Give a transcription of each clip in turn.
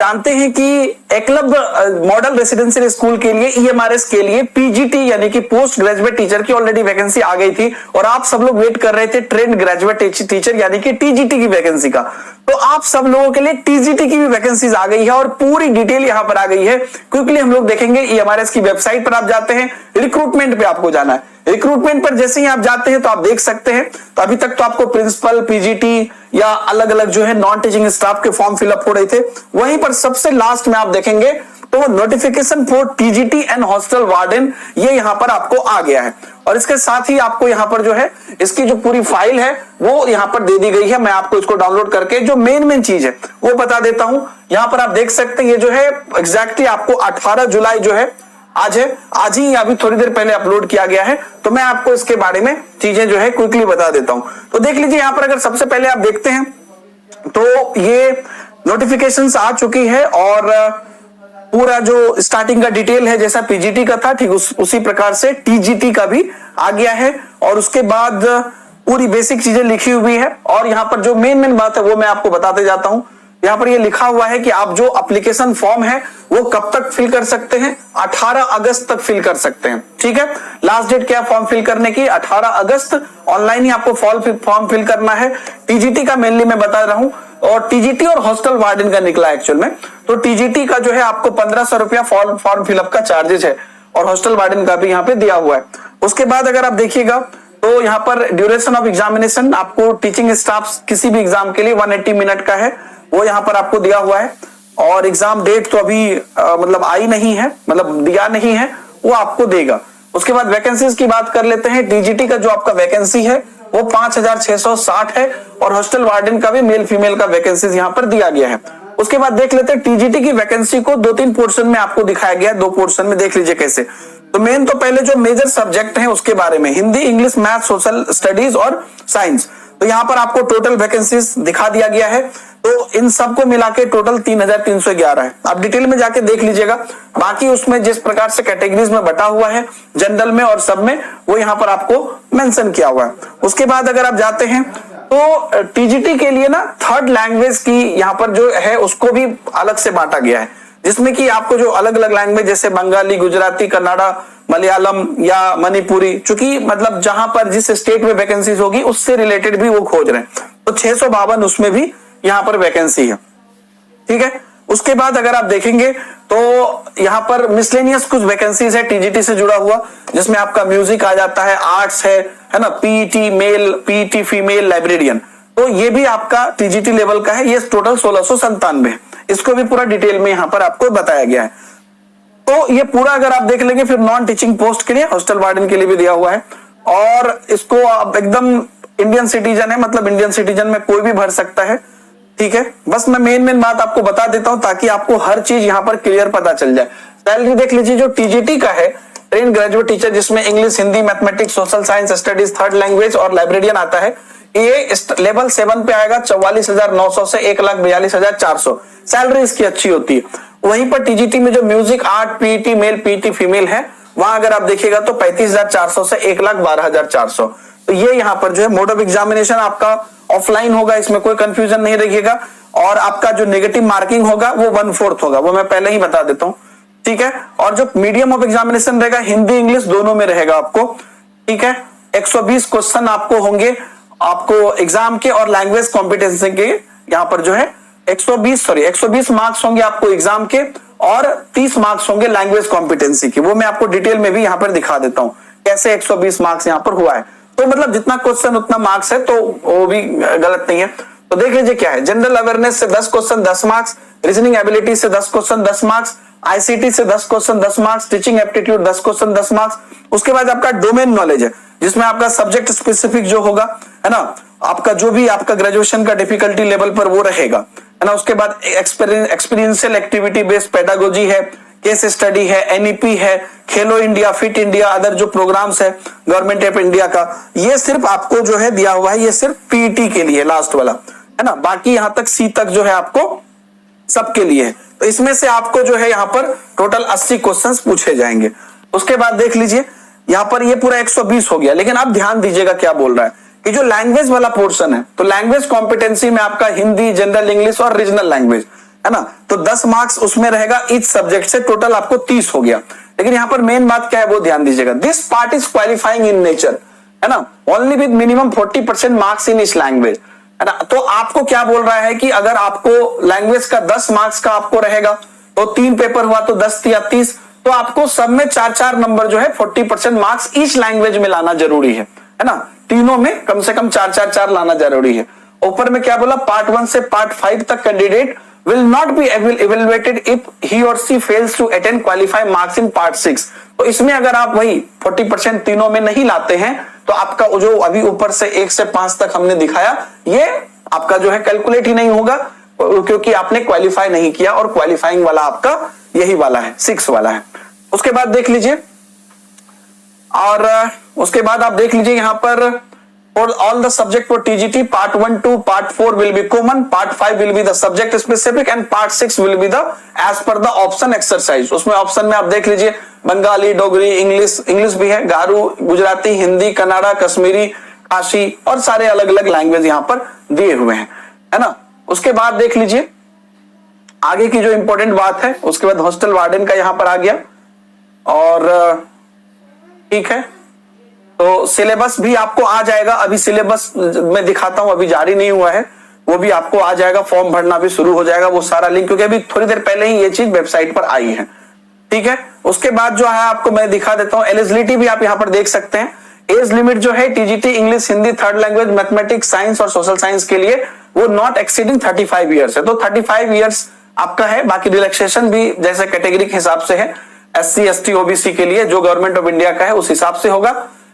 जानते हैं कि एकलव्य मॉडल रेसिडेंशियल स्कूल के लिए ईएमआरएस के लिए पीजीटी यानी कि पोस्ट ग्रेजुएट टीचर की ऑलरेडी वैकेंसी आ गई थी और आप सब लोग वेट कर रहे थे ट्रेंड ग्रेजुएट टीचर यानी कि टीजीटी की वैकेंसी का। तो आप सब लोगों के लिए टीजीटी की भी वैकेंसीज आ गई है और पूरी डिटेल यहां पर आ गई है। क्विकली हम लोग देखेंगे। ईएमआरएस की वेबसाइट पर आप जाते हैं, रिक्रूटमेंट पे आपको जाना है। रिक्रूटमेंट पर जैसे ही आप जाते हैं तो आप देख सकते हैं, तो अभी तक तो आपको प्रिंसिपल, पीजीटी या अलग अलग जो है नॉन टीचिंग स्टाफ के फॉर्म फिलअप हो रहे थे। वहीं पर सबसे लास्ट में आप देखेंगे तो notification for TGT and hostel warden ये यहां पर आपको आ गया है और इसके साथ ही आपको यहां पर जो है इसकी जो पूरी फाइल है वो यहां पर दे दी गई है। मैं आपको इसको डाउनलोड करके जो मेन चीज है वो बता देता हूं। यहां पर आप देख सकते हैं ये जो है एग्जैक्टली आपको 18 जुलाई जो है आज ही अभी थोड़ी देर पहले अपलोड किया गया है। तो मैं आपको इसके बारे में चीजें जो है क्विकली बता देता हूं। तो देख लीजिए यहां पर अगर सबसे पहले आप देखते हैं तो ये नोटिफिकेशंस आ चुकी है और पूरा जो स्टार्टिंग का डिटेल है जैसा पीजीटी का था ठीक उसी प्रकार से टीजीटी का भी आ गया है और उसके बाद पूरी बेसिक चीजें लिखी हुई है। और यहां पर जो मेन बात है वो मैं आपको बताते जाता हूं। यहां पर ये लिखा हुआ है कि आप जो एप्लीकेशन फॉर्म है वो कब तक फिल कर सकते हैं, 18 अगस्त तक फिल कर सकते हैं। ठीक है, लास्ट डेट क्या फॉर्म फिल करने की, 18 अगस्त। ऑनलाइन ही आपको फॉर्म फिल करना है। टीजीटी का मेनली मैं बता रहा हूं और टीजीटी और हॉस्टल वार्डन का निकला एक्चुअल में। तो टीजीटी का जो है आपको 1500 रुपया फॉर्म फिलअप का चार्जेस है और हॉस्टल वार्डन का भी यहाँ पे दिया हुआ है। उसके बाद अगर आप देखिएगा तो यहाँ पर ड्यूरेशन ऑफ एग्जामिनेशन आपको टीचिंग स्टाफ किसी भी एग्जाम के लिए 180 मिनट का है, वो यहाँ पर आपको दिया हुआ है। और एग्जाम डेट तो अभी मतलब आई नहीं है, मतलब दिया नहीं है, वो आपको देगा। उसके बाद वैकेंसीज की बात कर लेते हैं। टीजीटी का जो आपका वैकेंसी है वो 5660 है और हॉस्टल वार्डन का भी मेल फीमेल का वैकेंसीज यहाँ पर दिया गया है। उसके बाद देख लेते हैं टीजीटी की वैकेंसी को 2-3 पोर्शन में आपको दिखाया गया है। 2 पोर्शन में देख लीजिए कैसे। तो मेन तो पहले जो मेजर सब्जेक्ट है उसके बारे में, Hindi, English, math, social studies और साइंस। तो यहाँ पर आपको टोटल वैकेंसीज दिखा दिया गया है। तो इन सबको मिला के टोटल 3311 है। आप डिटेल में जाके देख लीजिएगा। बाकी उसमें जिस प्रकार से कैटेगरीज में बटा हुआ है जनरल में और सब में, वो यहाँ पर आपको मेंशन किया हुआ है। उसके बाद अगर आप जाते हैं तो टीजीटी के लिए ना 3rd लैंग्वेज की यहाँ पर जो है उसको भी अलग से बांटा गया है, जिसमें कि आपको जो अलग अलग लैंग्वेज जैसे बंगाली, गुजराती, कन्नड़ा, मलयालम या मणिपुरी, चूंकि मतलब जहां पर जिस स्टेट में वैकेंसीज होगी उससे रिलेटेड भी वो खोज रहे हैं। तो 652 उसमें भी यहाँ पर वैकेंसी है। ठीक है, उसके बाद अगर आप देखेंगे तो यहाँ पर मिसलेनियस कुछ वैकेंसीज है टीजीटी से जुड़ा हुआ, जिसमें आपका म्यूजिक आ जाता है, आर्ट्स है ना, PET male, PET female, librarian. तो ये भी आपका टीजीटी लेवल का है। ये टोटल 1697 है। इसको भी पूरा डिटेल में यहाँ पर आपको बताया गया है। तो ये पूरा अगर आप देख लेंगे फिर नॉन टीचिंग पोस्ट के लिए, हॉस्टल वार्डन के लिए भी दिया हुआ है। और इसको आप एकदम इंडियन सिटीजन है, मतलब इंडियन सिटीजन में कोई भी भर सकता है। ठीक है, बस मैं मेन बात आपको बता देता हूं ताकि आपको हर चीज यहाँ पर क्लियर पता चल जाए। सैलरी देख लीजिए, जो टीजीटी का है ट्रेन ग्रेजुएट टीचर, जिसमें English, Hindi, mathematics, social science studies, 3rd language और लाइब्रेरियन आता है, ये लेवल 7 पे आएगा 44,900 से 1,42,400। सैलरी इसकी अच्छी होती है। वहीं पर टीजीटी में जो music, art, PET male, PET female है, वहां अगर आप देखिएगा तो 35,400 से 1,12,400। तो ये यहाँ पर जो है मोड ऑफ एग्जामिनेशन आपका ऑफलाइन होगा, इसमें कोई कंफ्यूजन नहीं रखिएगा। और आपका जो नेगेटिव मार्किंग होगा वो 1/4 होगा, वो मैं पहले ही बता देता हूं। ठीक है, और जो मीडियम ऑफ एग्जामिनेशन रहेगा हिंदी इंग्लिश दोनों में रहेगा आपको। ठीक है, 120 क्वेश्चन आपको होंगे आपको एग्जाम के और लैंग्वेज कॉम्पिटेंसी के। यहाँ पर जो है 120 मार्क्स होंगे आपको एग्जाम के और 30 मार्क्स होंगे लैंग्वेज कॉम्पिटेंसी की। वो मैं आपको डिटेल में भी यहाँ पर दिखा देता हूँ कैसे 120 मार्क्स यहाँ पर हुआ है। तो मतलब जितना क्वेश्चन उतना मार्क्स है, तो वो भी गलत नहीं है। तो देख लीजिए क्या है, जनरल अवेयरनेस से 10 क्वेश्चन 10 मार्क्स, रीजनिंग एबिलिटी से 10 क्वेश्चन 10 मार्क्स, आईसीटी से 10 question 10 marks, teaching aptitude 10 question 10 marks. उसके बाद आपका डोमेन नॉलेज है, जिसमें आपका सब्जेक्ट स्पेसिफिक जो होगा, है ना, आपका जो भी आपका ग्रेजुएशन का डिफिकल्टी लेवल पर वो रहेगा, है ना। उसके बाद एक्सपीरियंशियल एक्टिविटी बेस्ड पेडागोजी है, केस स्टडी है, एनईपी है, खेलो इंडिया, फिट इंडिया, अदर जो प्रोग्राम्स है गवर्नमेंट ऑफ इंडिया का, ये सिर्फ आपको जो है दिया हुआ है, ये सिर्फ पीईटी के लिए लास्ट वाला, है ना। बाकी यहां तक सी तक जो है आपको सबके लिए है। तो इसमें से आपको जो है यहाँ पर टोटल 80 क्वेश्चंस पूछे जाएंगे। उसके बाद देख लीजिए यहाँ पर ये पूरा 120 हो गया। लेकिन आप ध्यान दीजिएगा क्या बोल रहा है कि जो लैंग्वेज वाला पोर्शन है, तो लैंग्वेज कॉम्पिटेंसी में आपका हिंदी, जनरल इंग्लिश और रीजनल लैंग्वेज, है ना, तो 10 मार्क्स उसमें रहेगा ईच सब्जेक्ट से, टोटल आपको 30 हो गया। लेकिन यहां पर मेन बात क्या है वो ध्यान दीजिएगा, this part is qualifying in nature, है ना, only with minimum 40% marks in इस लैंग्वेज, है ना। तो आपको क्या बोल रहा है कि अगर आपको लैंग्वेज का 10 मार्क्स का आपको रहेगा तो 3 पेपर हुआ तो 10 या 30, तो आपको सब में 4-4 नंबर जो है 40% मार्क्स ईच लैंग्वेज में लाना जरूरी है ना, तीनों में कम से कम 4-4-4 लाना जरूरी है। ऊपर में क्या बोला, पार्ट 1 से पार्ट 5 तक candidate will not be evaluated if he or she fails to attain qualifying marks in part 6। तो इसमें अगर आप वही 40% तीनों में नहीं लाते हैं तो आपका जो अभी ऊपर से 1 से 5 तक हमने दिखाया ये आपका जो है कैलकुलेट ही नहीं होगा, क्योंकि आपने क्वालिफाई नहीं किया, और क्वालिफाइंग वाला आपका यही वाला है, 6 वाला है। उसके बाद देख लीजिए, और उसके बाद आप देख लीजिए यहां पर for all the subject for TGT part 1 to part 4 will be common, part 5 will be the subject specific and part 6 will be the as per the option exercise। उसमें ऑप्शन में आप देख लीजिए बंगाली, डोगरी, इंग्लिश भी है, गारू, गुजराती, हिंदी, कन्नड़ा, कश्मीरी, काशी और सारे अलग अलग लैंग्वेज यहां पर दिए हुए हैं, है ना। उसके बाद देख लीजिए आगे की जो इंपॉर्टेंट बात है, उसके बाद हॉस्टल वार्डन का यहां पर आ गया, और ठीक है, तो सिलेबस भी आपको आ जाएगा, अभी सिलेबस मैं दिखाता हूं, अभी जारी नहीं हुआ है, वो भी आपको आ जाएगा, फॉर्म भरना भी शुरू हो जाएगा, वो सारा लिंक, क्योंकि अभी थोड़ी देर पहले ही ये चीज वेबसाइट पर आई है, ठीक है। उसके बाद जो है आपको मैं दिखा देता हूं, एलिजिबिलिटी भी आप यहां पर देख सकते हैं। एज लिमिट जो है TGT English, Hindi, third language, mathematics, science और सोशल साइंस के लिए वो नॉट एक्सीडिंग 35 ईयर्स है, तो 35 ईयर्स आपका है। बाकी रिलैक्सेशन भी जैसे कैटेगरी के हिसाब से है, SC, ST, OBC के लिए जो गवर्नमेंट ऑफ इंडिया का है उस हिसाब से होगा,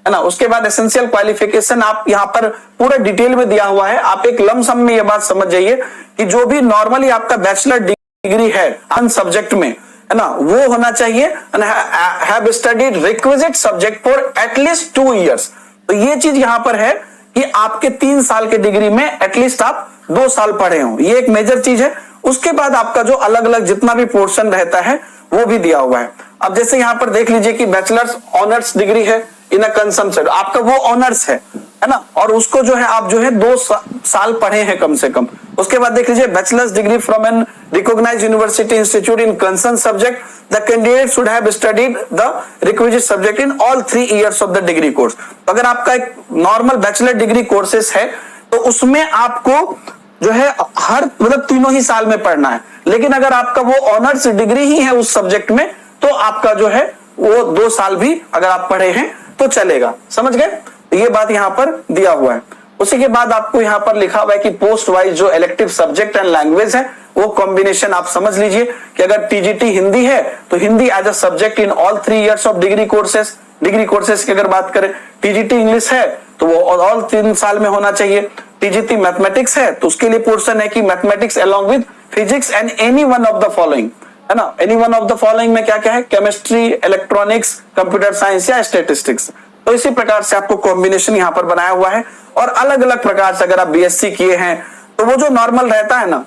है ना। उसके बाद एसेंशियल क्वालिफिकेशन आप यहाँ पर पूरा डिटेल में दिया हुआ है, आप एक लमसम में ये बात समझ जाइए कि जो भी नॉर्मली आपका बैचलर डिग्री है अन सब्जेक्ट में, है ना, वो होना चाहिए, have studied requisite subject for at least 2 years. तो ये चीज यहां पर है कि आपके 3 साल के डिग्री में एटलीस्ट आप 2 साल पढ़े हो, ये एक मेजर चीज है। उसके बाद आपका जो अलग अलग जितना भी पोर्शन रहता है वो भी दिया हुआ है। अब जैसे यहां पर देख लीजिए कि बैचलर्स ऑनर्स डिग्री है इन अ कंसम्पशन, आपका वो ऑनर्स है ना, और उसको जो है आप जो है 2 साल पढ़े हैं कम से कम। उसके बाद देख लीजिए bachelor's degree from an recognised university institute in concern subject, the candidate should have studied the requisite subject in all 3 years of the degree course. तो अगर आपका एक नॉर्मल बैचलर डिग्री कोर्सेस है तो उसमें आपको जो है हर मतलब तीनों ही साल में पढ़ना है, लेकिन अगर आपका वो ऑनर्स डिग्री ही है उस सब्जेक्ट में तो आपका जो है वो 2 साल भी अगर आप पढ़े हैं तो चलेगा, समझ गए। तो ये बात यहां पर दिया हुआ है। उसी के बाद आपको यहां पर लिखा हुआ है कि पोस्ट वाइज जो इलेक्टिव सब्जेक्ट एंड लैंग्वेज है वो कॉम्बिनेशन आप समझ लीजिए कि अगर टीजीटी हिंदी है तो Hindi as a subject in all 3 years of degree courses की अगर बात करें, टीजीटी इंग्लिश है तो वो ऑल 3 साल में होना चाहिए, टीजीटी मैथमेटिक्स है तो उसके लिए पोर्शन है कि mathematics along with physics and any one of the following, है ना। Any one of the following में क्या क्या है, केमिस्ट्री, इलेक्ट्रॉनिक्स, कंप्यूटर साइंस या स्टैटिस्टिक्स। तो इसी प्रकार से आपको कॉम्बिनेशन यहां पर बनाया हुआ है। और अलग अलग प्रकार से अगर आप बीएससी किए हैं तो वो जो नॉर्मल रहता है ना,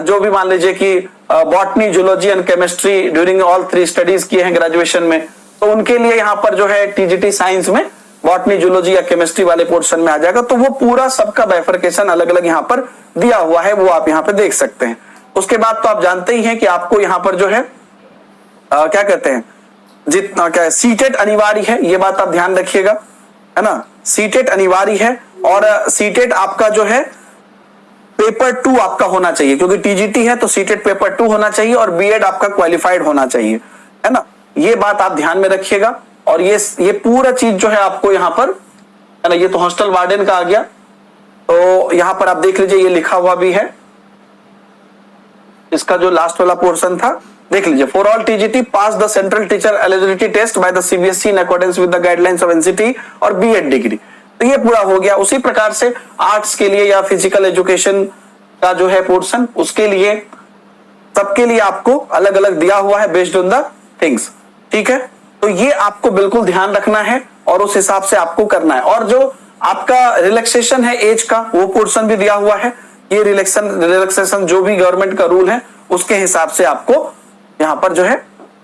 जो भी मान लीजिए कि botany, zoology and chemistry during all 3 studies किए हैं ग्रेजुएशन में, तो उनके लिए यहाँ पर जो है टीजीटी साइंस में बॉटनी, जूलॉजी या केमिस्ट्री वाले पोर्शन में आ जाएगा। तो वो पूरा सबका बाइफरकेशन अलग अलग यहाँ पर दिया हुआ है, वो आप यहाँ पे देख सकते हैं। उसके बाद तो आप जानते ही हैं कि आपको यहाँ पर जो है क्या कहते हैं, जितना क्या है, सीटेट अनिवार्य है, ये बात आप ध्यान रखिएगा, है ना। सीटेट अनिवार्य है और सीटेट आपका जो है पेपर 2 आपका होना चाहिए, क्योंकि टीजीटी है तो सीटेट पेपर 2 होना चाहिए और बीएड आपका क्वालिफाइड होना चाहिए, है ना। ये बात आप ध्यान में रखिएगा। और ये पूरा चीज जो है आपको यहाँ पर, है ना, ये तो हॉस्टल वार्डन का आ गया। तो यहाँ पर आप देख लीजिए ये लिखा हुआ भी है, इसका जो लास्ट वाला पोर्शन था देख लीजिए, for all TGT pass the central teacher eligibility test by the CBSE in accordance with the guidelines of NCT और बीएड डिग्री। तो ये पूरा हो गया। उसी प्रकार से आर्ट्स के लिए या फिजिकल एजुकेशन का जो है पोर्शन, उसके लिए सबके लिए आपको अलग अलग दिया हुआ है बेस्ड ऑन द थिंग्स, ठीक है। तो ये आपको बिल्कुल ध्यान रखना है और उस हिसाब से आपको करना है। और जो आपका रिलैक्सेशन है एज का, वो पोर्शन भी दिया हुआ है। ये रिलैक्सेशन जो भी गवर्नमेंट का रूल है उसके हिसाब से आपको यहाँ पर जो है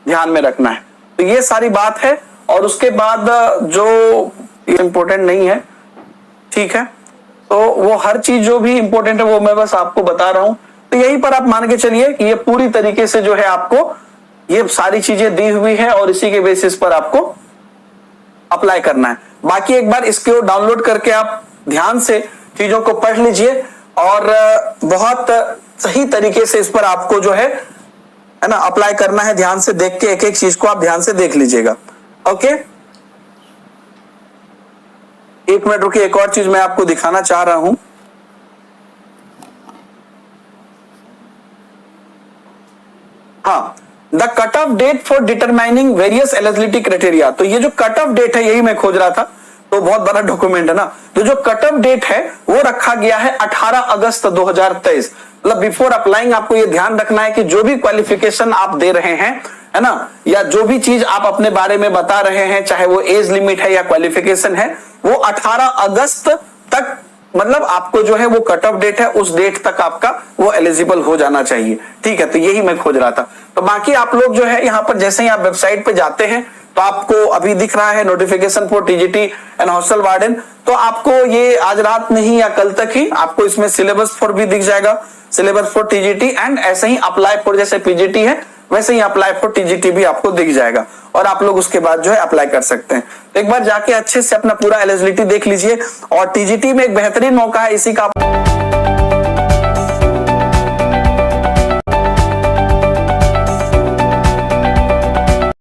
ध्यान में रखना है। तो ये सारी बात है। और उसके बाद जो इंपॉर्टेंट नहीं है, ठीक है, तो वो हर चीज जो भी इंपॉर्टेंट है वो मैं बस आपको बता रहा हूं। तो यहीं पर आप मान के चलिए कि ये पूरी तरीके से जो है आपको ये सारी चीजें दी हुई है और इसी के बेसिस पर आपको अप्लाई करना है। बाकी एक बार इसको डाउनलोड करके आप ध्यान से चीजों को पढ़ लीजिए और बहुत सही तरीके से इस पर आपको जो है ना अप्लाई करना है। ध्यान से देख के एक एक चीज को आप ध्यान से देख लीजिएगा। ओके, एक मिनट रुकिए, एक और चीज मैं आपको दिखाना चाह रहा हूं। हाँ, the cut off date for determining various eligibility criteria. तो ये जो कट ऑफ डेट है यही मैं खोज रहा था, तो बहुत बड़ा डॉक्यूमेंट है ना। तो जो कट ऑफ डेट है वो रखा गया है 18 अगस्त 2023। मतलब बिफोर अप्लाइंग आपको ये ध्यान रखना है कि जो भी क्वालिफिकेशन आप दे रहे हैं, है ना, या जो भी चीज आप अपने बारे में बता रहे हैं, चाहे वो एज लिमिट है या क्वालिफिकेशन है, वो 18 अगस्त तक, मतलब आपको जो है वो कट ऑफ डेट है, उस डेट तक आपका वो एलिजिबल हो जाना चाहिए। ठीक है, तो यही मैं खोज रहा था। तो बाकी आप लोग जो है यहाँ पर जैसे ही आप वेबसाइट पे जाते हैं तो आपको अभी दिख रहा है notification for TGT and hostel warden. तो आपको ये आज रात में ही या कल तक ही आपको इसमें सिलेबस फॉर भी दिख जाएगा, सिलेबस फॉर टीजीटी, एंड ऐसे ही अप्लाई फॉर जैसे पीजीटी है वैसे ही अप्लाई फॉर टीजीटी भी आपको दिख जाएगा और आप लोग उसके बाद जो है अप्लाई कर सकते हैं। तो एक बार जाके अच्छे से अपना पूरा एलिजिबिलिटी देख लीजिए और टीजीटी में एक बेहतरीन मौका है इसी का